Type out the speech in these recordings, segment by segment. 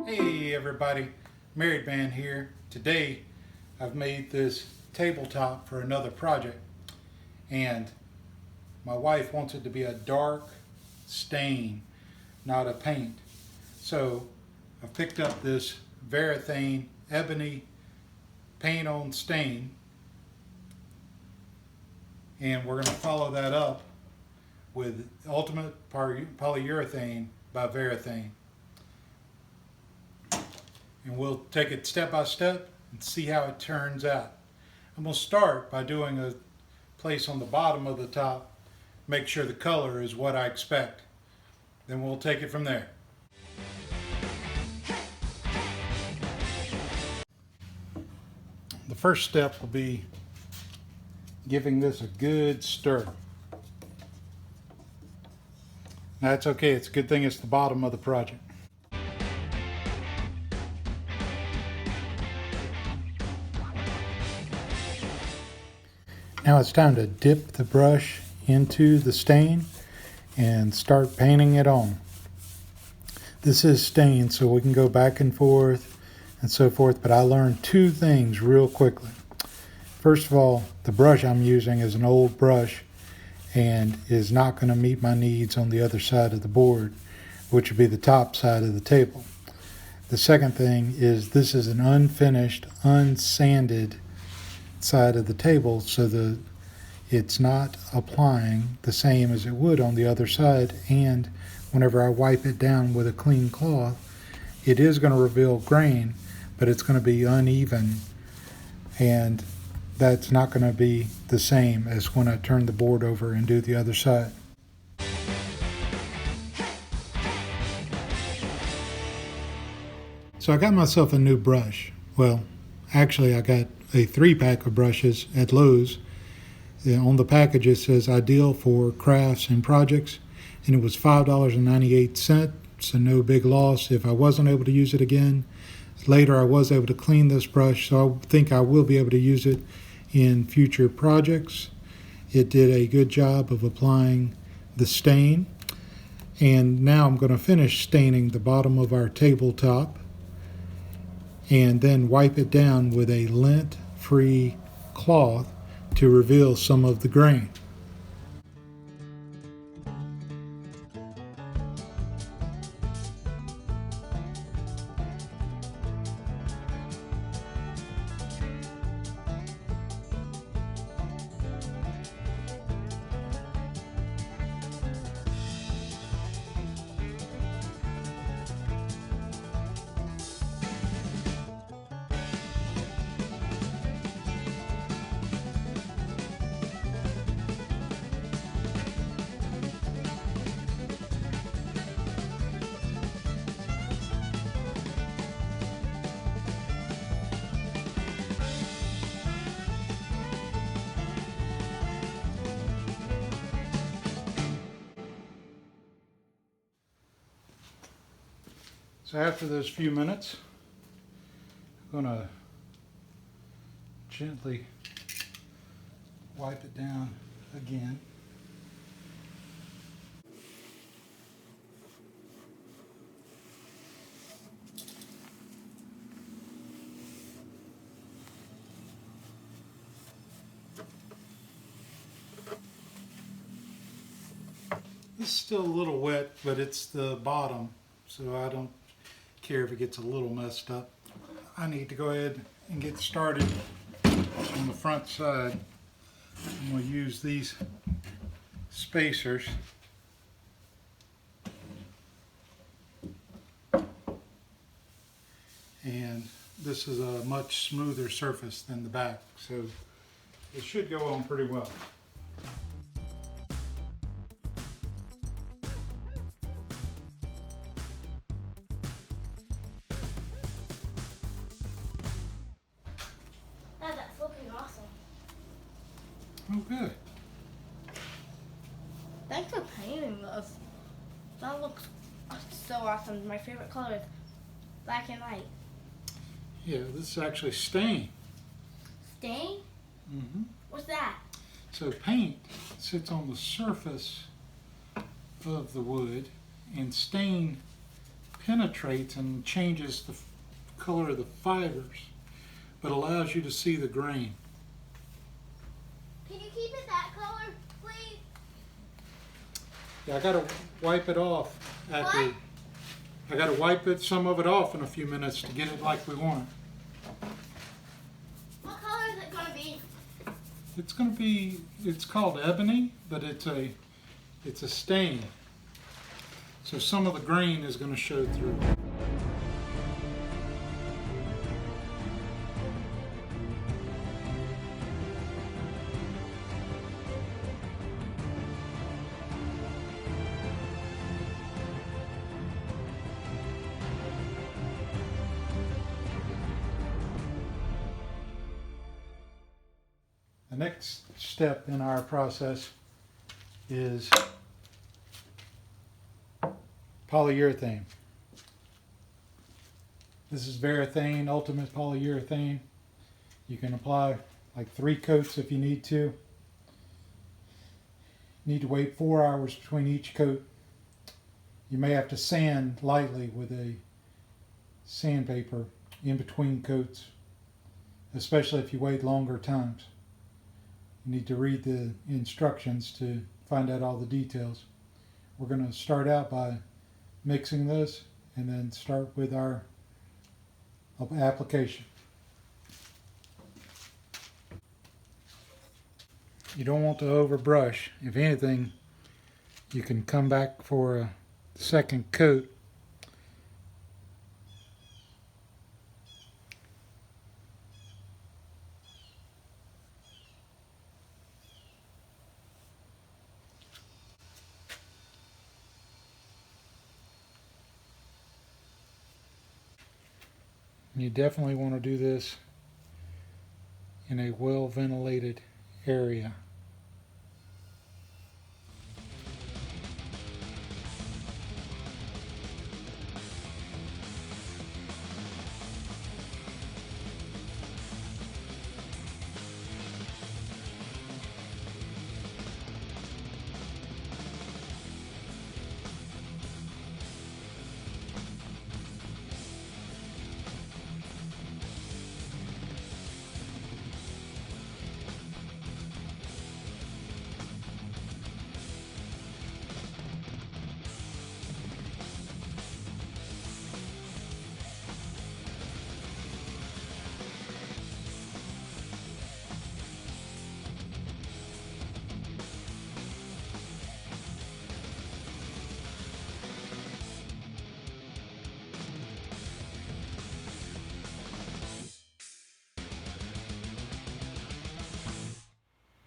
Hey everybody, Married Man here. Today I've made this tabletop for another project, and my wife wants it to be a dark stain, not a paint. So I picked up this Polyurethane ebony paint on stain, and we're going to follow that up with Ultimate Polyurethane by Polyurethane. And we'll take it step by step and see how it turns out. I'm going to start by doing a place on the bottom of the top, make sure the color is what I expect. Then we'll take it from there. The first step will be giving this a good stir. That's okay, it's a good thing it's the bottom of the project. Now it's time to dip the brush into the stain and start painting it on. This is stained, so we can go back and forth and so forth, but I learned two things real quickly. First of all, the brush I'm using is an old brush and is not going to meet my needs on the other side of the board, which would be the top side of the table. The second thing is this is an unfinished, unsanded side of the table, so it's not applying the same as it would on the other side, and whenever I wipe it down with a clean cloth, it is going to reveal grain, but it's going to be uneven, and that's not going to be the same as when I turn the board over and do the other side. So I got myself a new brush. Well, actually I got a 3-pack of brushes at Lowe's. On the package it says ideal for crafts and projects, and it was $5.98, so no big loss if I wasn't able to use it again. Later I was able to clean this brush, so I think I will be able to use it in future projects. It did a good job of applying the stain, and now I'm going to finish staining the bottom of our tabletop and then wipe it down with a lint-free cloth to reveal some of the grain. So after those few minutes, I'm going to gently wipe it down again. This is still a little wet, but it's the bottom, so I don't care if it gets a little messed up. I need to go ahead and get started on the front side. I'm going to use these spacers. And this is a much smoother surface than the back, so it should go on pretty well. That's looking awesome. Oh, good. Thanks for painting those. That looks so awesome. My favorite color is black and white. Yeah, this is actually stain. Stain? Mm-hmm. What's that? So paint sits on the surface of the wood, and stain penetrates and changes the color of the fibers, but allows you to see the grain. Can you keep it that color, please? Yeah, I gotta wipe it off after. What? I gotta wipe some of it off in a few minutes to get it like we want it. What color is it gonna be? It's called ebony, but it's a stain. So some of the grain is gonna show through. The next step in our process is polyurethane. This is Varathane Ultimate Polyurethane. You can apply like 3 coats if you need to. You need to wait 4 hours between each coat. You may have to sand lightly with a sandpaper in between coats, especially if you wait longer times. You need to read the instructions to find out all the details. We're going to start out by mixing this and then start with our application. You don't want to overbrush. If anything, you can come back for a second coat. You definitely want to do this in a well ventilated area.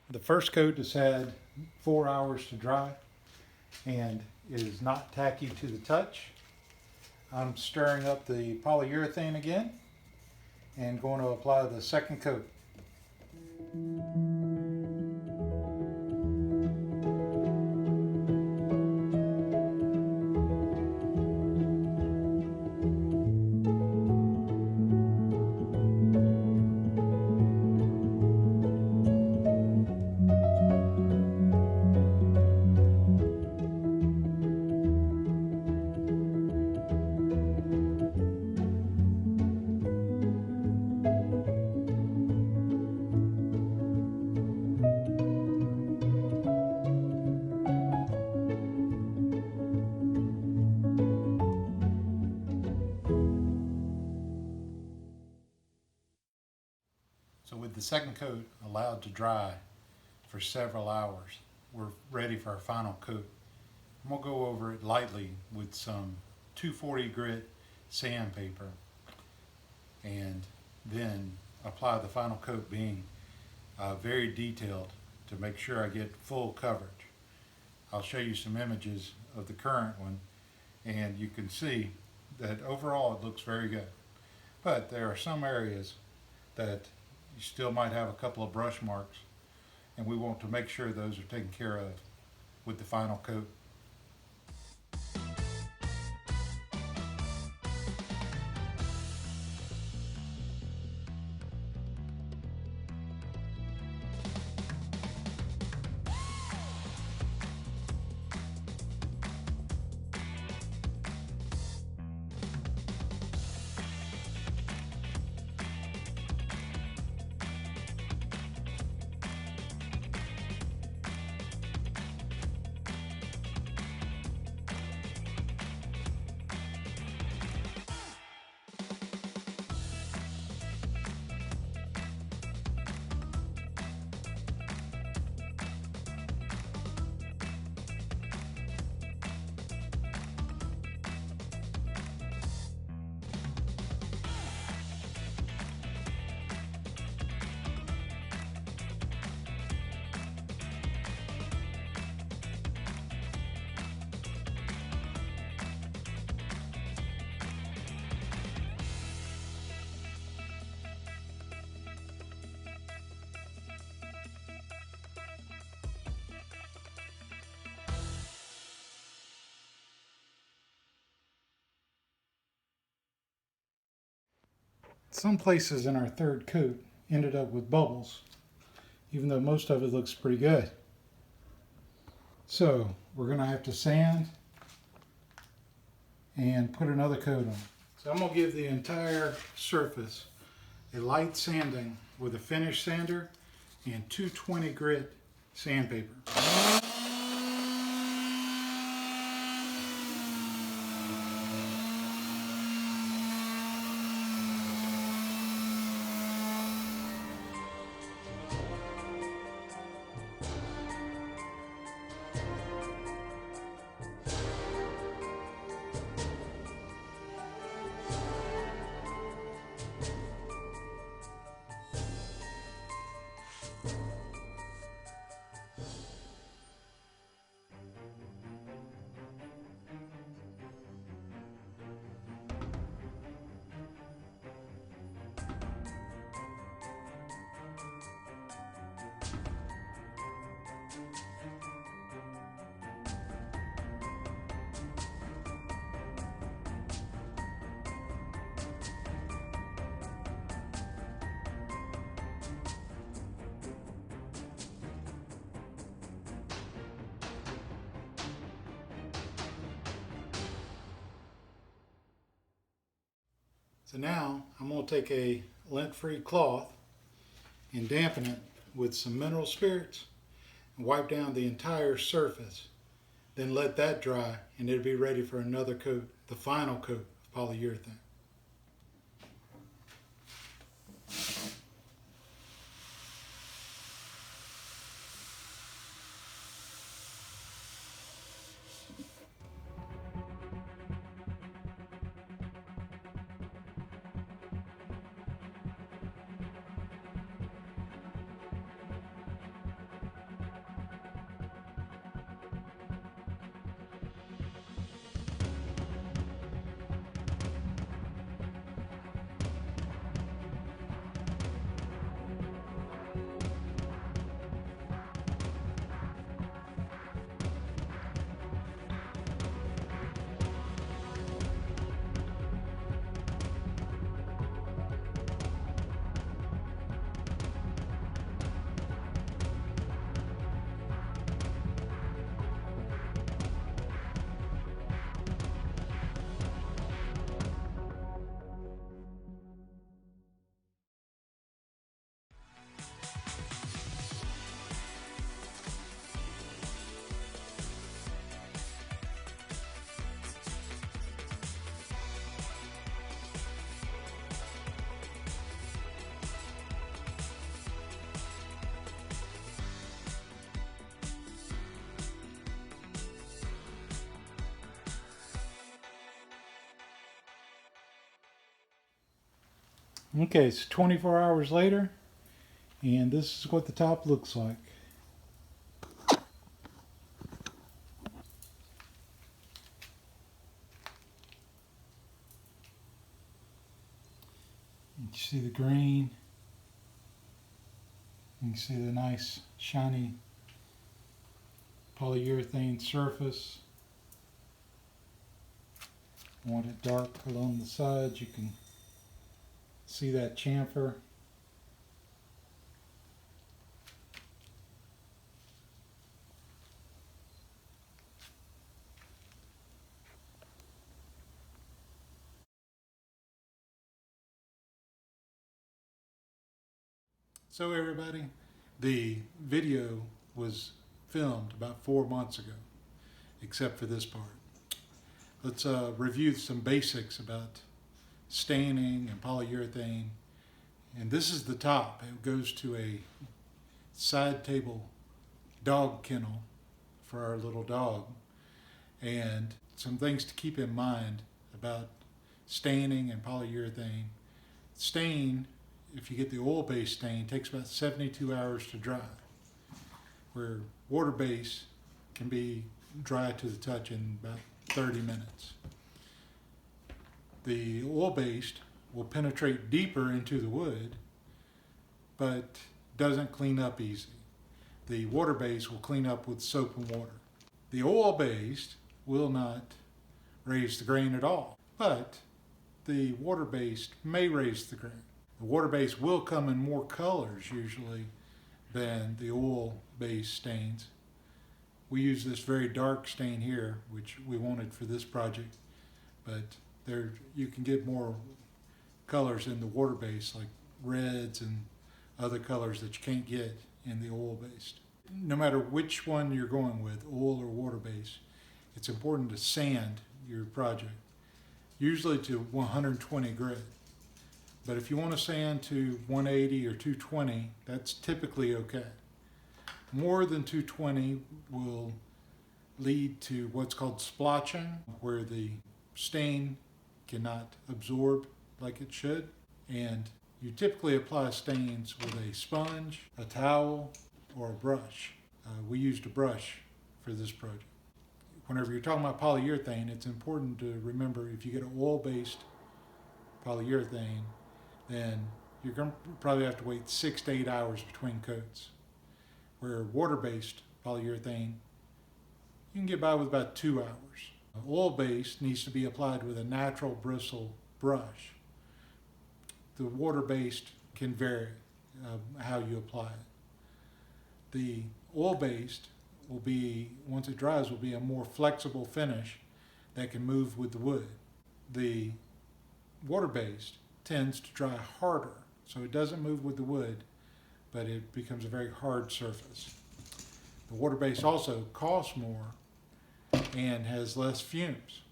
The first coat has had 4 hours to dry and it is not tacky to the touch. I'm stirring up the polyurethane again and going to apply the second coat. So with the second coat allowed to dry for several hours, we're ready for our final coat. I'm going to go over it lightly with some 240 grit sandpaper and then apply the final coat, being very detailed to make sure I get full coverage. I'll show you some images of the current one and you can see that overall it looks very good. But there are some areas that you still might have a couple of brush marks, and we want to make sure those are taken care of with the final coat. Some places in our third coat ended up with bubbles, even though most of it looks pretty good. So we're going to have to sand and put another coat on. So I'm going to give the entire surface a light sanding with a finish sander and 220 grit sandpaper. So now I'm going to take a lint-free cloth and dampen it with some mineral spirits and wipe down the entire surface. Then let that dry and it'll be ready for another coat, the final coat of polyurethane. Okay, it's 24 hours later, and this is what the top looks like. You see the green, you can see the nice shiny polyurethane surface. Want it dark along the sides, you can see that chamfer. So everybody, the video was filmed about 4 months ago, except for this part. Let's review some basics about staining and polyurethane. And this is the top. It goes to a side table dog kennel for our little dog. And some things to keep in mind about staining and polyurethane. Stain, if you get the oil-based stain, takes about 72 hours to dry, where water-based can be dry to the touch in about 30 minutes. The oil-based will penetrate deeper into the wood, but doesn't clean up easy. The water-based will clean up with soap and water. The oil-based will not raise the grain at all, but the water-based may raise the grain. The water-based will come in more colors usually than the oil-based stains. We use this very dark stain here, which we wanted for this project, but there you can get more colors in the water-based, like reds and other colors that you can't get in the oil-based. No matter which one you're going with, oil or water-based, it's important to sand your project, usually to 120 grit. But if you want to sand to 180 or 220, that's typically okay. More than 220 will lead to what's called splotching, where the stain cannot absorb like it should. And you typically apply stains with a sponge, a towel, or a brush. We used a brush for this project. Whenever you're talking about polyurethane, it's important to remember if you get an oil-based polyurethane, then you're going to probably have to wait 6 to 8 hours between coats. Where water-based polyurethane, you can get by with about 2 hours. Oil-based needs to be applied with a natural bristle brush. The water-based can vary how you apply it. The oil-based will be, once it dries, will be a more flexible finish that can move with the wood. The water-based tends to dry harder, so it doesn't move with the wood, but it becomes a very hard surface. The water-based also costs more and has less fumes.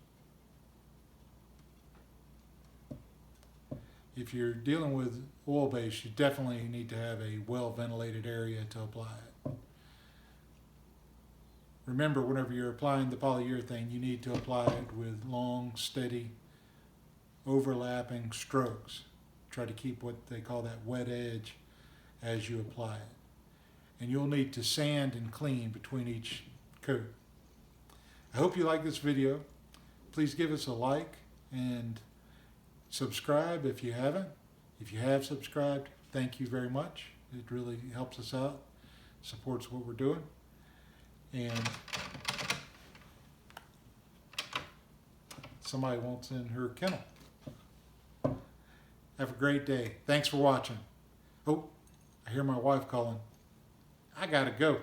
If you're dealing with oil-based, you definitely need to have a well-ventilated area to apply it. Remember, whenever you're applying the polyurethane, you need to apply it with long, steady, overlapping strokes. Try to keep what they call that wet edge as you apply it. And you'll need to sand and clean between each coat. I hope you like this video. Please give us a like and subscribe if you haven't. If you have subscribed, thank you very much. It really helps us out, supports what we're doing. And somebody wants in her kennel. Have a great day. Thanks for watching. Oh, I hear my wife calling. I gotta go.